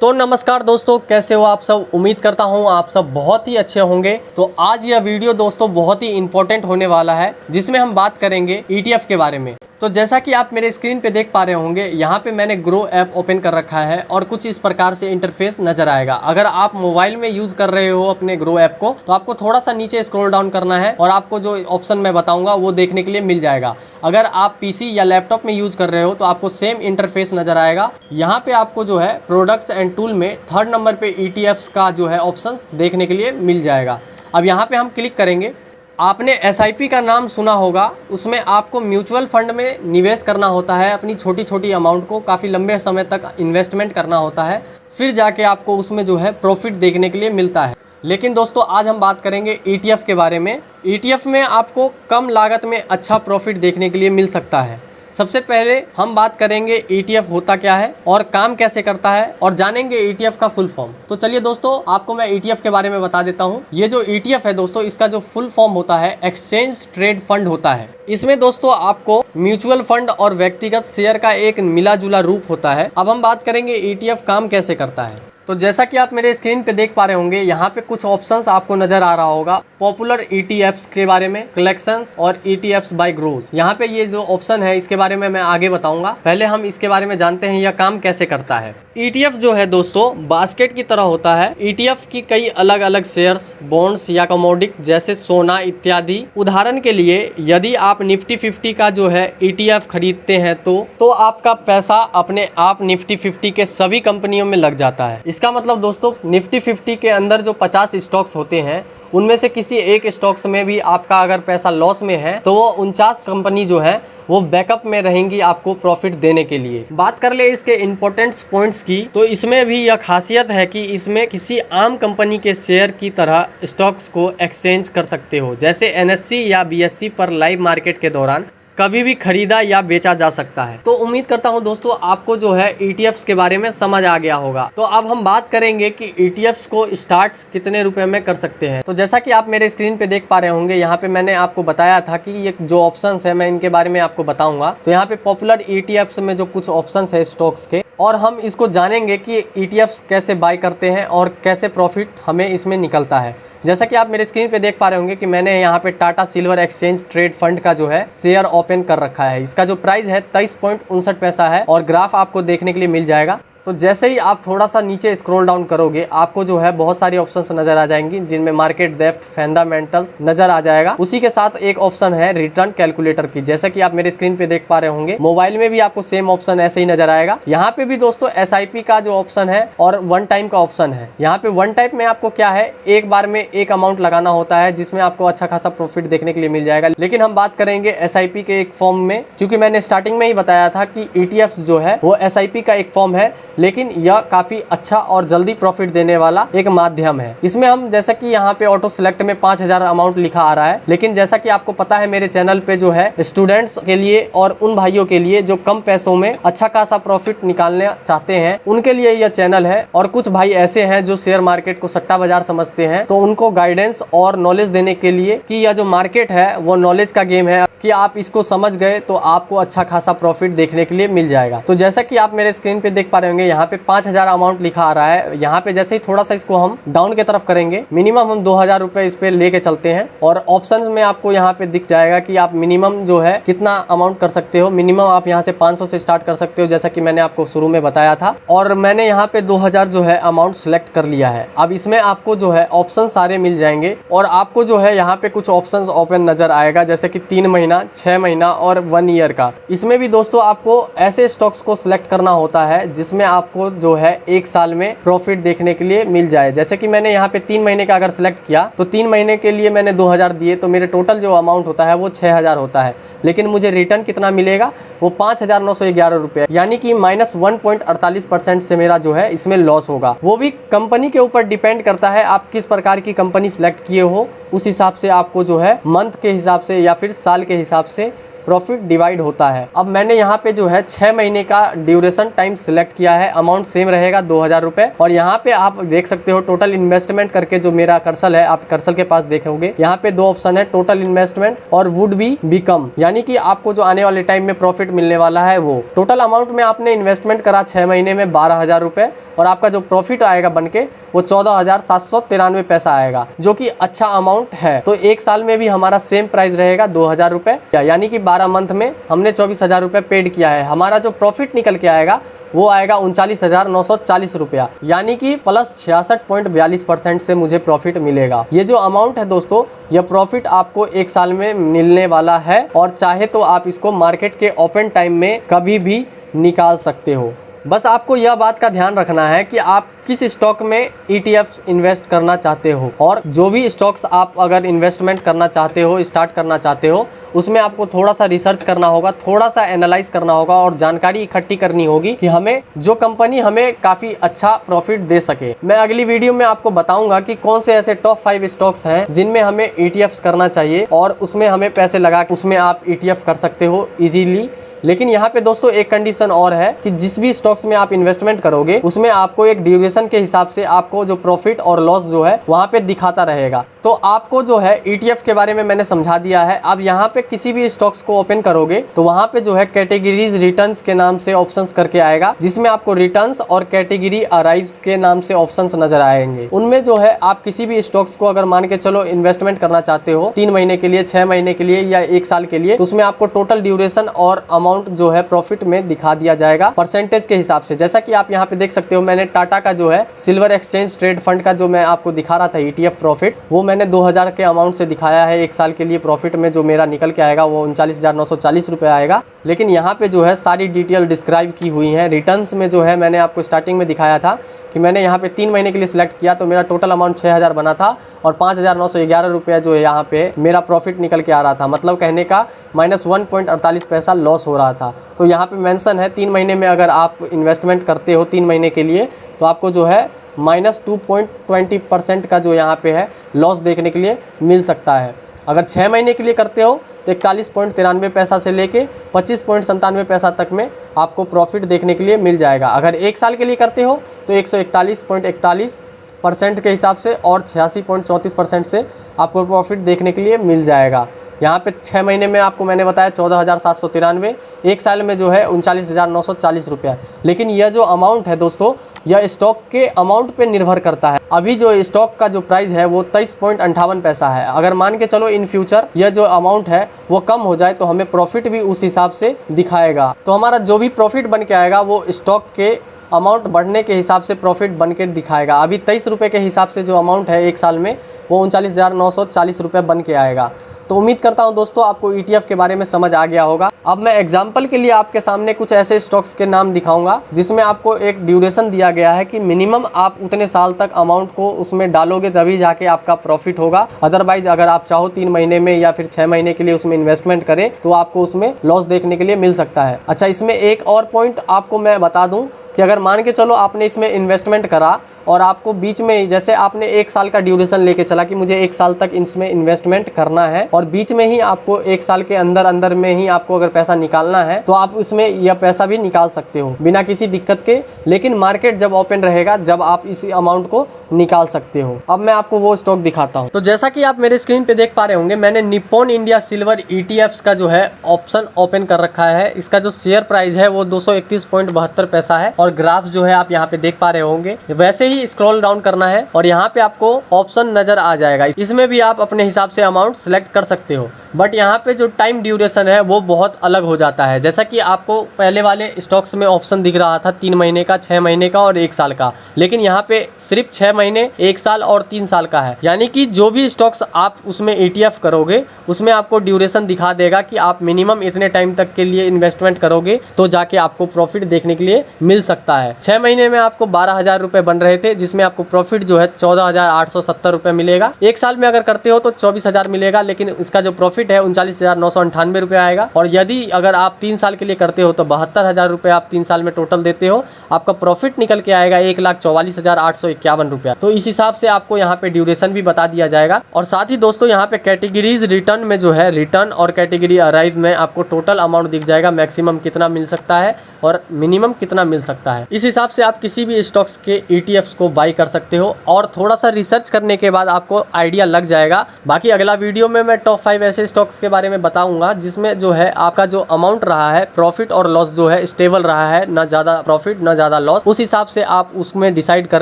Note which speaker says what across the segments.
Speaker 1: तो नमस्कार दोस्तों, कैसे हो आप सब। उम्मीद करता हूँ आप सब बहुत ही अच्छे होंगे। तो आज यह वीडियो दोस्तों बहुत ही इंपॉर्टेंट होने वाला है, जिसमें हम बात करेंगे ETF के बारे में। तो जैसा कि आप मेरे स्क्रीन पे देख पा रहे होंगे, यहाँ पे मैंने ग्रो ऐप ओपन कर रखा है और कुछ इस प्रकार से इंटरफेस नजर आएगा। अगर आप मोबाइल में यूज कर रहे हो अपने ग्रो ऐप को, तो आपको थोड़ा सा नीचे स्क्रॉल डाउन करना है और आपको जो ऑप्शन मैं बताऊंगा वो देखने के लिए मिल जाएगा। अगर आप पीसी या लैपटॉप में यूज कर रहे हो तो आपको सेम इंटरफेस नजर आएगा। यहाँ पे आपको जो है प्रोडक्ट्स एंड टूल में 3rd नंबर पे ETFs का जो है ऑप्शन देखने के लिए मिल जाएगा। अब यहाँ पे हम क्लिक करेंगे। आपने SIP का नाम सुना होगा, उसमें आपको म्यूचुअल फंड में निवेश करना होता है। अपनी छोटी छोटी अमाउंट को काफ़ी लंबे समय तक इन्वेस्टमेंट करना होता है, फिर जाके आपको उसमें जो है प्रॉफिट देखने के लिए मिलता है। लेकिन दोस्तों आज हम बात करेंगे ETF के बारे में। ETF में आपको कम लागत में अच्छा प्रॉफिट देखने के लिए मिल सकता है। सबसे पहले हम बात करेंगे ETF होता क्या है और काम कैसे करता है, और जानेंगे ETF का फुल फॉर्म। तो चलिए दोस्तों, आपको मैं ETF के बारे में बता देता हूँ। ये जो ETF है दोस्तों, इसका जो फुल फॉर्म होता है एक्सचेंज ट्रेड फंड होता है। इसमें दोस्तों आपको म्यूचुअल फंड और व्यक्तिगत शेयर का एक मिला जुला रूप होता है। अब हम बात करेंगे ETF काम कैसे करता है। तो जैसा कि आप मेरे स्क्रीन पे देख पा रहे होंगे, यहाँ पे कुछ ऑप्शंस आपको नजर आ रहा होगा। पॉपुलर ETFs के बारे में, कलेक्शंस और ETFs बाय ग्रोज। यहाँ पे ये जो ऑप्शन है इसके बारे में मैं आगे बताऊंगा। पहले हम इसके बारे में जानते हैं यह काम कैसे करता है। ETF जो है दोस्तों बास्केट की तरह होता है। ETF की कई अलग अलग शेयर्स, बॉन्ड्स या कमोडिटी जैसे सोना इत्यादि। उदाहरण के लिए यदि आप निफ्टी 50 का जो है ETF खरीदते हैं तो आपका पैसा अपने आप निफ्टी 50 के सभी कंपनियों में लग जाता है। इसका मतलब दोस्तों निफ्टी 50 के अंदर जो 50 स्टॉक्स होते हैं, उनमें से किसी एक स्टॉक्स में भी आपका अगर पैसा लॉस में है तो वो 49 कंपनी जो है वो बैकअप में रहेंगी आपको प्रॉफिट देने के लिए। बात कर ले इसके इम्पोर्टेंट पॉइंट्स की, तो इसमें भी यह खासियत है कि इसमें किसी आम कंपनी के शेयर की तरह स्टॉक्स को एक्सचेंज कर सकते हो, जैसे NSE या BSE पर लाइव मार्केट के दौरान कभी भी खरीदा या बेचा जा सकता है। तो उम्मीद करता हूं दोस्तों आपको जो है ETFs के बारे में समझ आ गया होगा। तो अब हम बात करेंगे कि ETFs को स्टार्ट कितने रुपए में कर सकते हैं। तो जैसा कि आप मेरे स्क्रीन पे देख पा रहे होंगे, यहाँ पे मैंने आपको बताया था कि ये जो ऑप्शंस है मैं इनके बारे में आपको बताऊंगा। तो यहाँ पे पॉपुलर ETFs में जो कुछ ऑप्शंस है स्टॉक्स के, और हम इसको जानेंगे कि ETFs कैसे बाय करते हैं और कैसे प्रॉफिट हमें इसमें निकलता है। जैसा कि आप मेरे स्क्रीन पे देख पा रहे होंगे कि मैंने यहाँ पे Tata silver exchange trade fund का जो है शेयर ओपन कर रखा है। इसका जो प्राइस है 23.59 पैसा है और ग्राफ आपको देखने के लिए मिल जाएगा। तो जैसे ही आप थोड़ा सा नीचे स्क्रॉल डाउन करोगे, आपको जो है बहुत सारी ऑप्शंस नजर आ जाएंगी, जिनमें मार्केट डेप्थ, फंडामेंटल्स नजर आ जाएगा। उसी के साथ एक ऑप्शन है रिटर्न कैलकुलेटर की, जैसा कि आप मेरे स्क्रीन पे देख पा रहे होंगे। मोबाइल में भी आपको सेम ऑप्शन ऐसे ही नजर आएगा। यहाँ पे भी दोस्तों SIP का जो ऑप्शन है और वन टाइम का ऑप्शन है। यहाँ पे वन टाइम में आपको क्या है, एक बार में एक अमाउंट लगाना होता है, जिसमें आपको अच्छा खासा प्रॉफिट देखने के लिए मिल जाएगा। लेकिन हम बात करेंगे SIP के एक फॉर्म में, क्योंकि मैंने स्टार्टिंग में ही बताया था कि ETF जो है वो SIP का एक फॉर्म है, लेकिन यह काफी अच्छा और जल्दी प्रॉफिट देने वाला एक माध्यम है। इसमें हम जैसा कि यहाँ पे ऑटो सिलेक्ट में 5000 अमाउंट लिखा आ रहा है, लेकिन जैसा कि आपको पता है मेरे चैनल पे जो है स्टूडेंट्स के लिए और उन भाइयों के लिए जो कम पैसों में अच्छा खासा प्रॉफिट निकालने चाहते हैं, उनके लिए यह चैनल है। और कुछ भाई ऐसे हैं जो शेयर मार्केट को सट्टा बाजार समझते हैं, तो उनको गाइडेंस और नॉलेज देने के लिए कि यह जो मार्केट है वो नॉलेज का गेम है, कि आप इसको समझ गए तो आपको अच्छा खासा प्रॉफिट देखने के लिए मिल जाएगा। तो जैसा कि आप मेरे स्क्रीन पे देख पा रहे होंगे, यहाँ पे 5000 अमाउंट लिखा आ रहा है। यहाँ पे जैसे ही थोड़ा सा इसको हम डाउन की तरफ करेंगे, मिनिमम हम 2000 रुपए इस पे लेके चलते हैं, और ऑप्शन में आपको यहाँ पे दिख जाएगा कि आप मिनिमम जो है कितना अमाउंट कर सकते हो। मिनिमम आप यहाँ से 500 से स्टार्ट कर सकते हो, जैसा कि मैंने आपको शुरू में बताया था। और मैंने यहाँ पे 2000 जो है अमाउंट सिलेक्ट कर लिया है। अब इसमें आपको जो है ऑप्शन सारे मिल जाएंगे, और आपको जो है यहाँ पे कुछ ऑप्शन ओपन नजर आएगा, जैसे कि 3 महीना, 6 महीना और 1 ईयर का। इसमें भी दोस्तों आपको ऐसे स्टॉक्स को सिलेक्ट करना होता है जिसमें आपको जो है 1 साल में प्रॉफिट देखने के लिए मिल जाए। जैसे कि मैंने यहाँ पे 3 महीने का अगर सिलेक्ट किया, तो 3 महीने के लिए मैंने 2000 दिए, तो मेरे टोटल जो अमाउंट होता है वो 6000 होता है। लेकिन मुझे रिटर्न कितना मिलेगा, वो 5911 रुपये, यानी कि -1.48% से मेरा जो है इसमें लॉस होगा। वो भी कंपनी के ऊपर डिपेंड करता है, आप किस प्रकार की कंपनी सिलेक्ट किए हो, उस हिसाब से आपको जो है मंथ के हिसाब से या फिर साल के हिसाब से प्रॉफिट डिवाइड होता है। अब मैंने यहाँ पे जो है 6 महीने का ड्यूरेशन टाइम सिलेक्ट किया है। अमाउंट सेम रहेगा 2000 रुपए। और यहाँ पे आप देख सकते हो टोटल इन्वेस्टमेंट करके जो मेरा कर्सर है, आप कर्सर के पास देखोगे यहाँ पे 2 ऑप्शन है, टोटल इन्वेस्टमेंट और वुड बी बिकम, यानी कि आपको जो आने वाले टाइम में प्रॉफिट मिलने वाला है वो। टोटल अमाउंट में आपने इन्वेस्टमेंट करा 6 महीने में 12,000 रुपए और आपका जो प्रॉफिट आएगा बनके वो 14,793 पैसा आएगा, जो कि अच्छा अमाउंट है। तो एक साल में भी हमारा सेम प्राइस रहेगा 2,000 रुपए, यानी कि 12 मंथ में हमने 24,000 रुपए पेड किया है। हमारा जो प्रॉफिट निकल के आएगा वो आएगा 39,940 रुपया, यानी कि प्लस 66.42% से मुझे प्रॉफिट मिलेगा। ये जो अमाउंट है दोस्तों, यह प्रॉफिट आपको एक साल में मिलने वाला है और चाहे तो आप इसको मार्केट के ओपन टाइम में कभी भी निकाल सकते हो। बस आपको यह बात का ध्यान रखना है कि आप किस स्टॉक में ETFs इन्वेस्ट करना चाहते हो, और जो भी स्टॉक्स आप अगर इन्वेस्टमेंट करना चाहते हो, स्टार्ट करना चाहते हो, उसमें आपको थोड़ा सा रिसर्च करना होगा, थोड़ा सा एनालाइज करना होगा और जानकारी इकट्ठी करनी होगी कि हमें जो कंपनी हमें काफ़ी अच्छा प्रॉफिट दे सके। मैं अगली वीडियो में आपको बताऊंगा कि कौन से ऐसे टॉप 5 स्टॉक्स हैं जिनमें हमें ETFs करना चाहिए और उसमें हमें पैसे लगा उसमें आप ETF कर सकते हो ईजीली। लेकिन यहाँ पे दोस्तों एक कंडीशन और है कि जिस भी स्टॉक्स में आप इन्वेस्टमेंट करोगे उसमें आपको एक ड्यूरेशन के हिसाब से आपको जो प्रॉफिट और लॉस जो है वहाँ पे दिखाता रहेगा। तो आपको जो है ETF के बारे में मैंने समझा दिया है। अब यहाँ पे किसी भी स्टॉक्स को ओपन करोगे तो वहाँ पे जो है कैटेगरीज रिटर्न्स के नाम से ऑप्शंस करके आएगा, जिसमें आपको रिटर्न्स और कैटेगरी अराइव्स के नाम से ऑप्शंस नजर आएंगे। उनमें जो है आप किसी भी स्टॉक्स को अगर मान के चलो इन्वेस्टमेंट करना चाहते हो 3 महीने के लिए, 6 महीने के लिए या 1 साल के लिए, तो उसमें आपको टोटल ड्यूरेशन और अमाउंट जो है प्रॉफिट में दिखा दिया जाएगा परसेंटेज के हिसाब से। जैसा कि आप यहाँ पे देख सकते हो, मैंने टाटा का जो है सिल्वर एक्सचेंज ट्रेड फंड का जो मैं आपको दिखा रहा था ETF प्रॉफिट, वो मैंने 2000 के अमाउंट से दिखाया है। 1 साल के लिए प्रॉफिट में जो मेरा निकल के आएगा वो 39,940 रुपये आएगा। लेकिन यहाँ पे जो है सारी डिटेल डिस्क्राइब की हुई है। रिटर्न्स में जो है मैंने आपको स्टार्टिंग में दिखाया था कि मैंने यहाँ पे 3 महीने के लिए सिलेक्ट किया तो मेरा टोटल अमाउंट 6,000 बना था और 5,911 रुपये जो है यहाँ पे मेरा प्रॉफिट निकल के आ रहा था। मतलब कहने का -1.48 पैसा लॉस हो रहा था। तो यहाँ पे मेंशन है 3 महीने में अगर आप इन्वेस्टमेंट करते हो 3 महीने के लिए तो आपको जो है -2.20% का जो यहाँ पे है लॉस देखने के लिए मिल सकता है। अगर 6 महीने के लिए करते हो तो 41.93 पैसा से लेके 25.97 पैसा तक में आपको प्रॉफिट देखने के लिए मिल जाएगा। अगर 1 साल के लिए करते हो तो 141.41% के हिसाब से और 86.34% से आपको प्रॉफिट देखने के लिए मिल जाएगा। यहाँ पे 6 महीने में आपको मैंने बताया 14,793, 1 साल में जो है 39,940 रुपया। लेकिन यह जो अमाउंट है दोस्तों, यह स्टॉक के अमाउंट पे निर्भर करता है। अभी जो स्टॉक का जो प्राइस है वो 23.58 पैसा है। अगर मान के चलो इन फ्यूचर यह जो अमाउंट है वो कम हो जाए तो हमें प्रॉफिट भी उस हिसाब से दिखाएगा। तो हमारा जो भी प्रॉफिट बन के आएगा वो स्टॉक के अमाउंट बढ़ने के हिसाब से प्रॉफिट बन के दिखाएगा। अभी 23 रुपये के हिसाब से जो अमाउंट है 1 साल में वो 39,940 रुपये बन के आएगा। तो उम्मीद करता हूं दोस्तों आपको ETF के बारे में समझ आ गया होगा। अब मैं एग्जांपल के लिए आपके सामने कुछ ऐसे स्टॉक्स के नाम दिखाऊंगा जिसमें आपको एक ड्यूरेशन दिया गया है कि मिनिमम आप उतने साल तक अमाउंट को उसमें डालोगे तभी जाके आपका प्रॉफिट होगा। अदरवाइज अगर आप चाहो 3 महीने में या फिर 6 महीने के लिए उसमें इन्वेस्टमेंट करें तो आपको उसमें लॉस देखने के लिए मिल सकता है। अच्छा, इसमें एक और पॉइंट आपको मैं बता दूं कि अगर मान के चलो आपने इसमें इन्वेस्टमेंट करा और आपको बीच में, जैसे आपने 1 साल का ड्यूरेशन लेके चला कि मुझे 1 साल तक इसमें इन्वेस्टमेंट करना है और बीच में ही आपको 1 साल के अंदर में ही आपको अगर पैसा निकालना है तो आप इसमें यह पैसा भी निकाल सकते हो बिना किसी दिक्कत के। लेकिन मार्केट जब ओपन रहेगा जब आप इसी अमाउंट को निकाल सकते हो। अब मैं आपको वो स्टॉक दिखाता हूँ। तो जैसा कि आप मेरे स्क्रीन पे देख पा रहे होंगे, मैंने निप्पॉन इंडिया सिल्वर ETFs का जो है ऑप्शन ओपन कर रखा है। इसका जो शेयर प्राइस है वो 231.72 पैसा है और ग्राफ जो है आप यहाँ पे देख पा रहे होंगे। वैसे ही स्क्रॉल डाउन करना है और यहाँ पे आपको ऑप्शन नजर आ जाएगा। इसमें भी आप अपने हिसाब से अमाउंट सेलेक्ट कर सकते हो, बट यहाँ पे जो टाइम ड्यूरेशन है वो बहुत अलग हो जाता है। जैसा कि आपको पहले वाले स्टॉक्स में ऑप्शन दिख रहा था 3 महीने का, 6 महीने का और 1 साल का, लेकिन यहाँ पे सिर्फ 6 महीने, 1 साल और 3 साल का है। यानी कि जो भी स्टॉक्स आप उसमें ETF करोगे उसमें आपको ड्यूरेशन दिखा देगा कि आप मिनिमम इतने टाइम तक के लिए इन्वेस्टमेंट करोगे तो जाके आपको प्रॉफिट देखने के लिए मिल सकता है। 6 महीने में आपको 12,000 रुपए बन रहे थे जिसमें आपको प्रॉफिट जो है 14,870 रुपए मिलेगा। 1 साल में अगर करते हो तो 24,000 मिलेगा, लेकिन इसका जो प्रॉफिट है 39,998 रुपए आएगा। और यदि जल्दी अगर आप 3 साल के लिए करते हो तो 72,000 रुपये आप 3 साल में टोटल देते हो, आपका प्रॉफिट निकल के आएगा 1,44,851 रुपया। तो इस हिसाब से आपको यहाँ पे ड्यूरेशन भी बता दिया जाएगा। और साथ ही दोस्तों यहाँ पे कैटेगरीज रिटर्न में जो है, रिटर्न और कैटेगरी अराइव में आपको टोटल अमाउंट दिख जाएगा, मैक्सिमम कितना मिल सकता है और मिनिमम कितना मिल सकता है। इस हिसाब से आप किसी भी स्टॉक्स के ETFs को बाई कर सकते हो और थोड़ा सा रिसर्च करने के बाद आपको आइडिया लग जाएगा। बाकी अगला वीडियो में मैं टॉप 5 ऐसे स्टॉक्स के बारे में बताऊंगा जिसमें जो है आपका जो अमाउंट रहा है, प्रॉफिट और लॉस जो है स्टेबल रहा है, ना ज्यादा प्रॉफिट ना ज्यादा लॉस। उस हिसाब से आप उसमें डिसाइड कर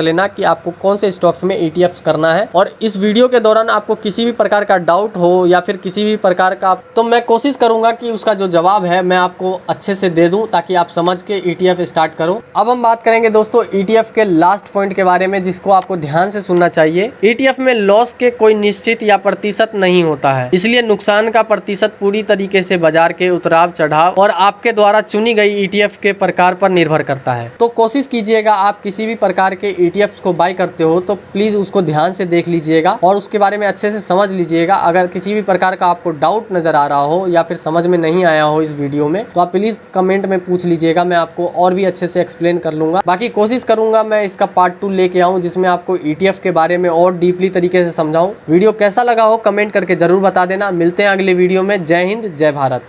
Speaker 1: लेना कि आपको कौन से स्टॉक्स में ETFs करना है। और इस वीडियो के दौरान आपको किसी भी प्रकार का डाउट हो या फिर किसी भी प्रकार का, तो मैं कोशिश करूंगा कि उसका जो जवाब है मैं आपको अच्छे से दे दूं ताकि आप समझ के ETF स्टार्ट करो। अब हम बात करेंगे दोस्तों ETF के लास्ट पॉइंट के बारे में जिसको आपको ध्यान से सुनना चाहिए। ETF में लॉस के कोई निश्चित या प्रतिशत नहीं होता है, इसलिए नुकसान का प्रतिशत पूरी तरीके से बाजार के उतराव चढ़ाव और आपके द्वारा चुनी गई ETF के प्रकार पर निर्भर करता है। तो कोशिश कीजिएगा आप किसी भी प्रकार के ETFs को बाय करते हो तो प्लीज उसको ध्यान से देख लीजिएगा और उसके बारे में अच्छे से समझ लीजिएगा। अगर किसी भी प्रकार का आपको डाउट नजर आ रहा हो या फिर समझ में नहीं आया हो इस वीडियो में तो आप प्लीज कमेंट में पूछ लीजिएगा, मैं आपको और भी अच्छे से एक्सप्लेन कर लूंगा। बाकी कोशिश करूंगा मैं इसका पार्ट 2 लेके आऊं जिसमें आपको ETF के बारे में और डीपली तरीके से समझाऊं। वीडियो कैसा लगा हो कमेंट करके जरूर बता देना। मिलते हैं अगले वीडियो में। जय हिंद, जय भारत।